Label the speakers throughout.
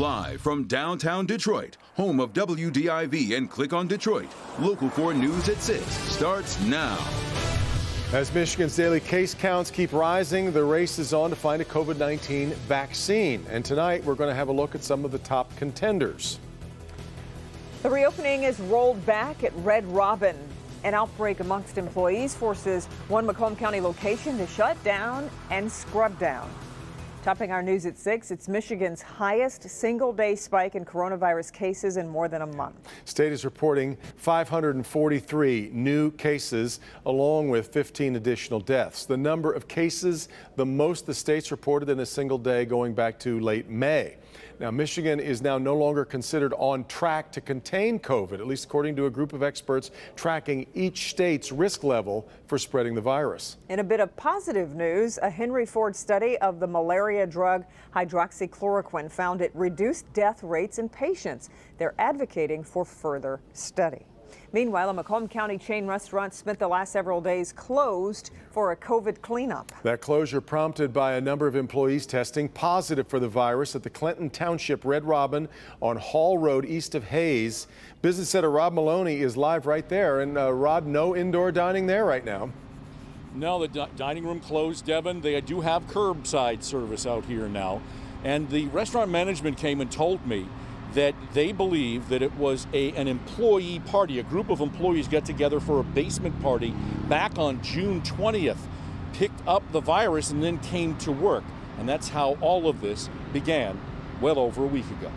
Speaker 1: Live from downtown Detroit, home of WDIV and Click on Detroit, Local 4 News at 6 starts now.
Speaker 2: As Michigan's daily case counts keep rising, the race is on to find a COVID-19 vaccine. And tonight, we're going to have a look at some of the top contenders.
Speaker 3: The reopening is rolled back at Red Robin. An outbreak amongst employees forces one Macomb County location to shut down and scrub down. Topping our news at 6, it's Michigan's highest single-day spike in coronavirus cases in more than a month.
Speaker 2: State is reporting 543 new cases, along with 15 additional deaths. The number of cases, the most the state's reported in a single day going back to late May. Now, Michigan is now no longer considered on track to contain COVID, at least according to a group of experts tracking each state's risk level for spreading the virus.
Speaker 3: In a bit of positive news, a Henry Ford study of the malaria drug hydroxychloroquine found it reduced death rates in patients. They're advocating for further study. Meanwhile, a Macomb County chain restaurant spent the last several days closed for a COVID cleanup. That closure prompted by a number of employees testing positive for the virus at the Clinton Township Red Robin on Hall Road east of Hayes. Business editor Rob Maloney is live right there. And Rod, no indoor dining there right now.
Speaker 4: No, the dining room closed, Devin. They do have curbside service out here now. And the restaurant management came and told me that they believe that it was an employee party. A group of employees got together for a basement party back on June 20th, picked up the virus and then came to work. And that's how all of this began well over a week ago.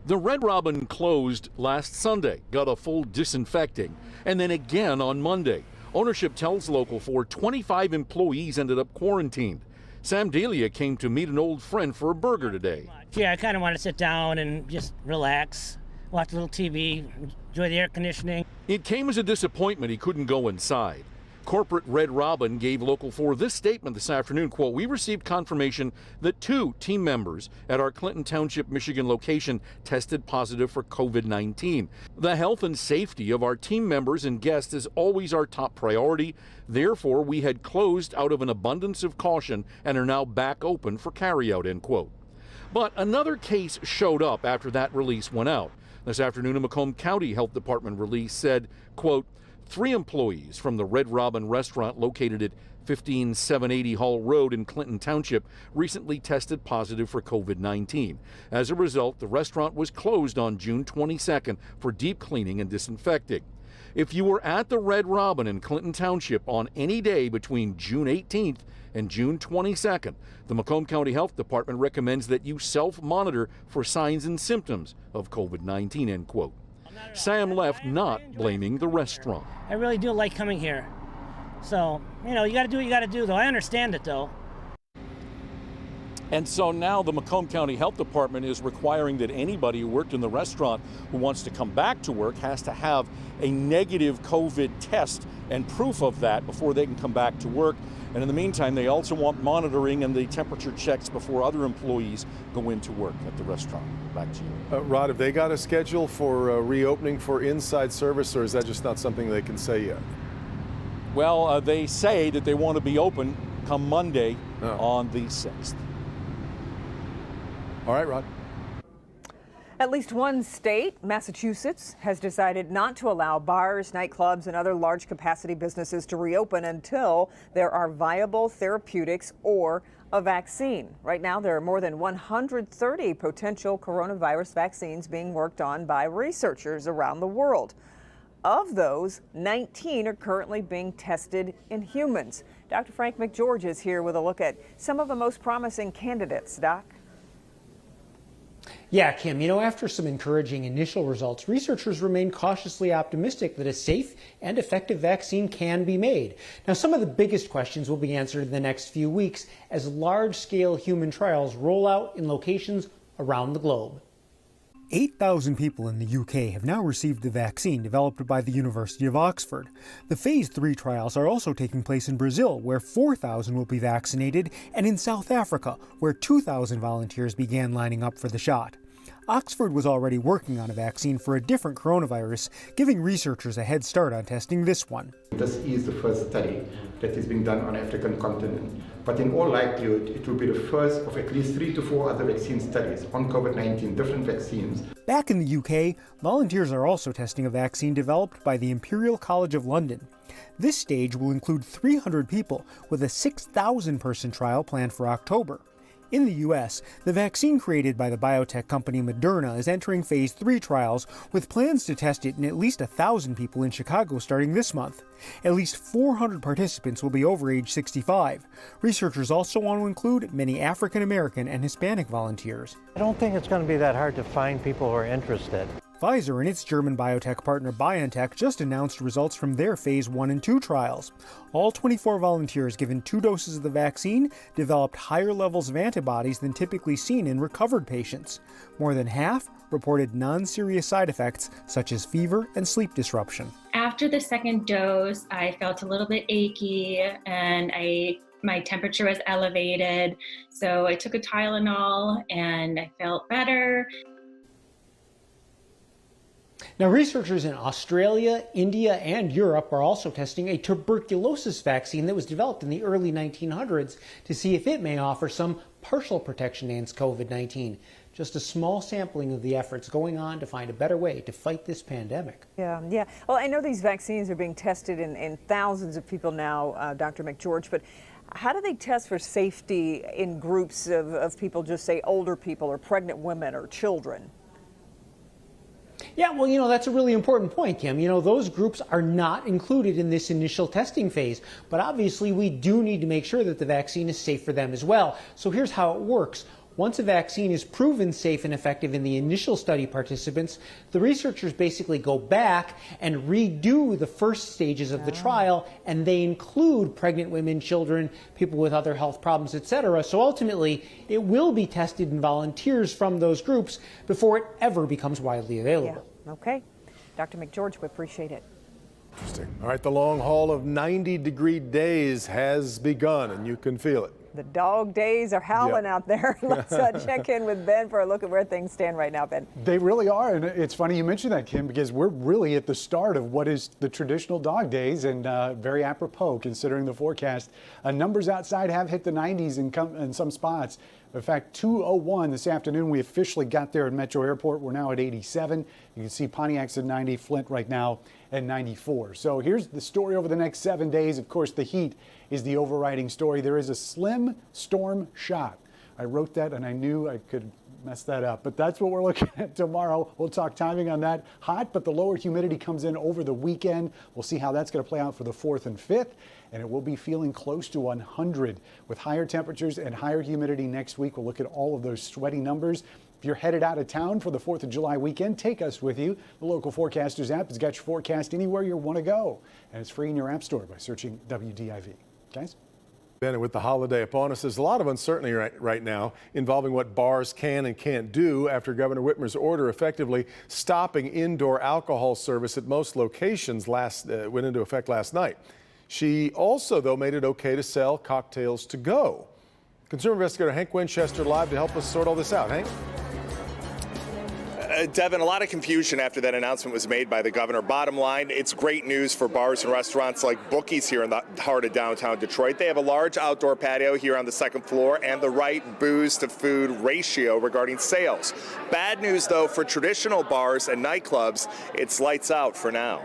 Speaker 4: The Red Robin closed last Sunday, got a full disinfecting, and then again on Monday. Ownership tells Local 4 25 employees ended up quarantined. Sam Delia came to meet an old friend for a burger today.
Speaker 5: Yeah, I kind of want to sit down and just relax, watch a little TV, enjoy the air conditioning.
Speaker 4: It came as a disappointment he couldn't go inside. Corporate Red Robin gave Local 4 this statement this afternoon, quote, "We received confirmation that 2 team members at our Clinton Township, Michigan location tested positive for COVID-19. The health and safety of our team members and guests is always our top priority. Therefore, we had closed out of an abundance of caution and are now back open for carryout," end quote. But another case showed up after that release went out. This afternoon, a Macomb County Health Department release said, quote, 3 employees from the Red Robin restaurant located at 15780 Hall Road in Clinton Township recently tested positive for COVID-19. As a result, the restaurant was closed on June 22nd for deep cleaning and disinfecting. If you were at the Red Robin in Clinton Township on any day between June 18th and June 22nd, the Macomb County Health Department recommends that you self-monitor for signs and symptoms of COVID-19, end quote. Sam left not blaming the restaurant.
Speaker 5: I really do like coming here. So, you know, you got to do what you got to do, though. I understand it, though.
Speaker 4: And so now the Macomb County Health Department is requiring that anybody who worked in the restaurant who wants to come back to work has to have a negative COVID test and proof of that before they can come back to work. And in the meantime, they also want monitoring and the temperature checks before other employees go into work at the restaurant. Back to you.
Speaker 2: Rod, have they got a schedule for reopening for inside service, or is that just not something they can say yet?
Speaker 4: Well, they say that they want to be open come Monday on the 6th.
Speaker 2: All right, Rod.
Speaker 3: At least one state, Massachusetts, has decided not to allow bars, nightclubs, and other large capacity businesses to reopen until there are viable therapeutics or a vaccine. Right now, there are more than 130 potential coronavirus vaccines being worked on by researchers around the world. Of those, 19 are currently being tested in humans. Dr. Frank McGeorge is here with a look at some of the most promising candidates. Doc?
Speaker 6: Yeah, Kim, you know, after some encouraging initial results, researchers remain cautiously optimistic that a safe and effective vaccine can be made. Now, some of the biggest questions will be answered in the next few weeks as large-scale human trials roll out in locations around the globe.
Speaker 7: 8,000 people in the UK have now received the vaccine developed by the University of Oxford. The Phase 3 trials are also taking place in Brazil, where 4,000 will be vaccinated, and in South Africa, where 2,000 volunteers began lining up for the shot. Oxford was already working on a vaccine for a different coronavirus, giving researchers a head start on testing this one.
Speaker 8: This is the first study that is being done on the African continent but in all likelihood, it will be the first of at least 3 to 4 other vaccine studies on COVID-19, different vaccines.
Speaker 7: Back in the UK, volunteers are also testing a vaccine developed by the Imperial College of London. This stage will include 300 people with a 6,000-person trial planned for October. In the U.S., the vaccine created by the biotech company Moderna is entering phase 3 trials with plans to test it in at least 1,000 people in Chicago starting this month. At least 400 participants will be over age 65. Researchers also want to include many African American and Hispanic volunteers.
Speaker 9: I don't think it's going to be that hard to find people who are interested.
Speaker 7: Pfizer and its German biotech partner BioNTech just announced results from their phase 1 and 2 trials. All 24 volunteers given 2 doses of the vaccine developed higher levels of antibodies than typically seen in recovered patients. More than half reported non-serious side effects such as fever and sleep disruption.
Speaker 10: After the second dose, I felt a little bit achy and my temperature was elevated. So I took a Tylenol and I felt better.
Speaker 6: Now, researchers in Australia, India, and Europe are also testing a tuberculosis vaccine that was developed in the early 1900s to see if it may offer some partial protection against COVID-19. Just a small sampling of the efforts going on to find a better way to fight this pandemic.
Speaker 3: Yeah. Well, I know these vaccines are being tested in thousands of people now, Dr. McGeorge, but how do they test for safety in groups of people, just say older people or pregnant women or children?
Speaker 6: Yeah, well, that's a really important point, Kim. Those groups are not included in this initial testing phase, but obviously we do need to make sure that the vaccine is safe for them as well. So here's how it works. Once a vaccine is proven safe and effective in the initial study participants, the researchers basically go back and redo the first stages of the trial, and they include pregnant women, children, people with other health problems, etc. So ultimately, it will be tested in volunteers from those groups before it ever becomes widely available.
Speaker 3: Yeah. Okay. Dr. McGeorge, we appreciate it.
Speaker 2: Interesting. All right, the long haul of 90-degree days has begun, and you can feel it.
Speaker 3: The dog days are howling out there. Let's check in with Ben for a look at where things stand right now, Ben.
Speaker 11: They really are, and it's funny you mentioned that, Kim, because we're really at the start of what is the traditional dog days, and very apropos considering the forecast. Numbers outside have hit the 90s in some spots. In fact, 2:01 this afternoon, we officially got there at Metro Airport. We're now at 87. You can see Pontiac's at 90, Flint right now at 94. So here's the story over the next 7 days. Of course, the heat is the overriding story. There is a slim storm shot. I wrote that and I knew I could mess that up, but that's what we're looking at tomorrow. We'll talk timing on that. Hot, but the lower humidity comes in over the weekend. We'll see how that's going to play out for the 4th and 5th, and it will be feeling close to 100 with higher temperatures and higher humidity next week. We'll look at all of those sweaty numbers. If you're headed out of town for the 4th of July weekend, take us with you. The Local Forecasters app has got your forecast anywhere you want to go, and it's free in your app store by searching WDIV. Guys?
Speaker 2: Ben, with the holiday upon us, there's a lot of uncertainty right now involving what bars can and can't do after Governor Whitmer's order effectively stopping indoor alcohol service at most locations went into effect last night. She also, though, made it okay to sell cocktails to go. Consumer investigator Hank Winchester live to help us sort all this out. Hank?
Speaker 12: Devin, a lot of confusion after that announcement was made by the governor. Bottom line, it's great news for bars and restaurants like Bookies here in the heart of downtown Detroit. They have a large outdoor patio here on the 2nd floor and the right booze to food ratio regarding sales. Bad news, though, for traditional bars and nightclubs, it's lights out for now.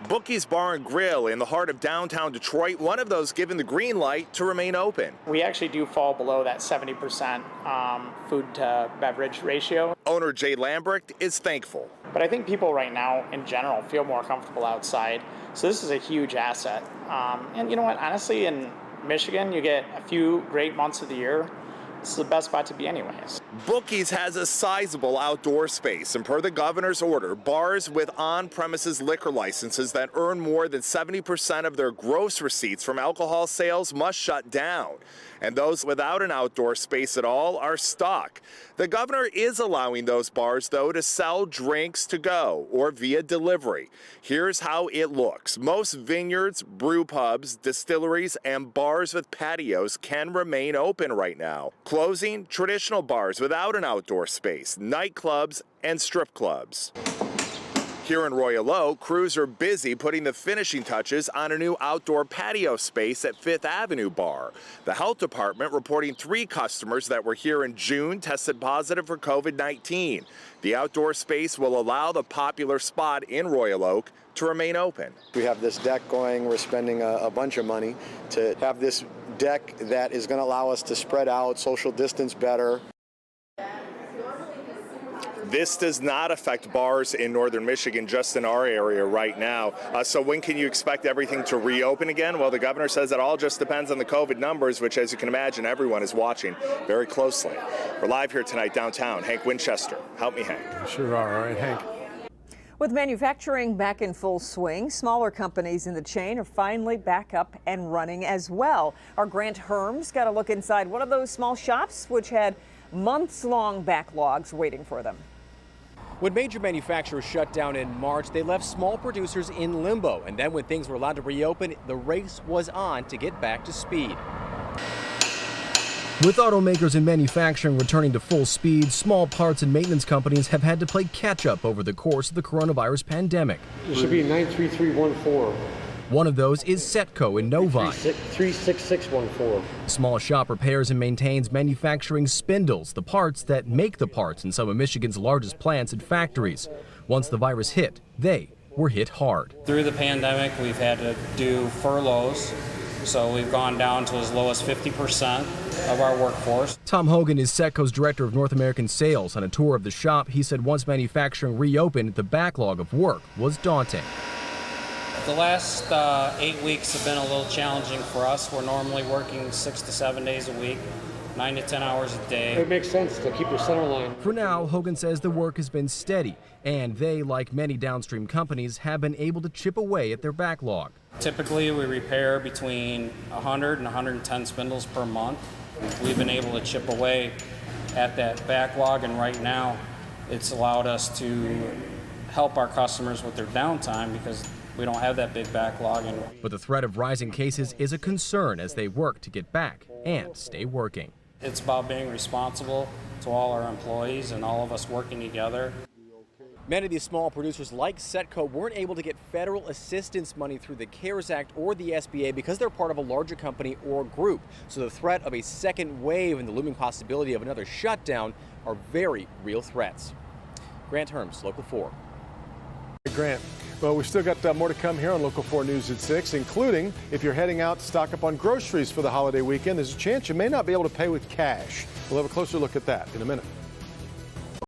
Speaker 12: Bookies Bar and Grill in the heart of downtown Detroit, one of those given the green light to remain open.
Speaker 13: We actually do fall below that 70% food to beverage ratio.
Speaker 12: Owner Jay Lambrecht is thankful.
Speaker 13: But I think people right now in general feel more comfortable outside. So this is a huge asset. And you know what, honestly, in Michigan, you get a few great months of the year. This is the best spot to be anyways.
Speaker 12: Bookies has a sizable outdoor space, and per the governor's order, bars with on-premises liquor licenses that earn more than 70% of their gross receipts from alcohol sales must shut down. And those without an outdoor space at all are stuck. The governor is allowing those bars, though, to sell drinks to go or via delivery. Here's how it looks. Most vineyards, brew pubs, distilleries, and bars with patios can remain open right now. Closing traditional bars without an outdoor space, nightclubs, and strip clubs. Here in Royal Oak, crews are busy putting the finishing touches on a new outdoor patio space at 5th Avenue Bar. The health department reporting 3 customers that were here in June tested positive for COVID-19. The outdoor space will allow the popular spot in Royal Oak to remain open.
Speaker 14: We have this deck going. We're spending a bunch of money to have this deck that is going to allow us to spread out, social distance better.
Speaker 12: This does not affect bars in northern Michigan, just in our area right now. So when can you expect everything to reopen again? Well, the governor says it all just depends on the COVID numbers, which, as you can imagine, everyone is watching very closely. We're live here tonight downtown. Hank Winchester. Help me, Hank.
Speaker 2: Sure are. All right, Hank.
Speaker 3: With manufacturing back in full swing, smaller companies in the chain are finally back up and running as well. Our Grant Herms got a look inside one of those small shops, which had months-long backlogs waiting for them.
Speaker 15: When major manufacturers shut down in March, they left small producers in limbo. And then when things were allowed to reopen, the race was on to get back to speed. With automakers and manufacturing returning to full speed, small parts and maintenance companies have had to play catch-up over the course of the coronavirus pandemic.
Speaker 16: It should be 93314.
Speaker 15: One of those is Setco in Novi.
Speaker 16: 36614.
Speaker 15: Small shop repairs and maintains manufacturing spindles, the parts that make the parts in some of Michigan's largest plants and factories. Once the virus hit, they were hit hard.
Speaker 17: Through the pandemic, we've had to do furloughs, so we've gone down to as low as 50% of our workforce.
Speaker 15: Tom Hogan is Setco's director of North American sales. On a tour of the shop, he said once manufacturing reopened, the backlog of work was daunting.
Speaker 17: The last 8 weeks have been a little challenging for us. We're normally working 6 to 7 days a week, 9 to 10 hours a day.
Speaker 16: It makes sense to keep your center line.
Speaker 15: For now, Hogan says the work has been steady, and they, like many downstream companies, have been able to chip away at their backlog.
Speaker 17: Typically, we repair between 100 and 110 spindles per month. We've been able to chip away at that backlog, and right now, it's allowed us to help our customers with their downtime because we don't have that big backlog.
Speaker 15: But the threat of rising cases is a concern as they work to get back and stay working.
Speaker 17: It's about being responsible to all our employees and all of us working together.
Speaker 15: Many of these small producers like Setco weren't able to get federal assistance money through the CARES Act or the SBA because they're part of a larger company or group. So the threat of a second wave and the looming possibility of another shutdown are very real threats. Grant Herms, Local 4.
Speaker 2: Grant. Well, we've still got more to come here on Local 4 News at 6, including if you're heading out to stock up on groceries for the holiday weekend, there's a chance you may not be able to pay with cash. We'll have a closer look at that in a minute.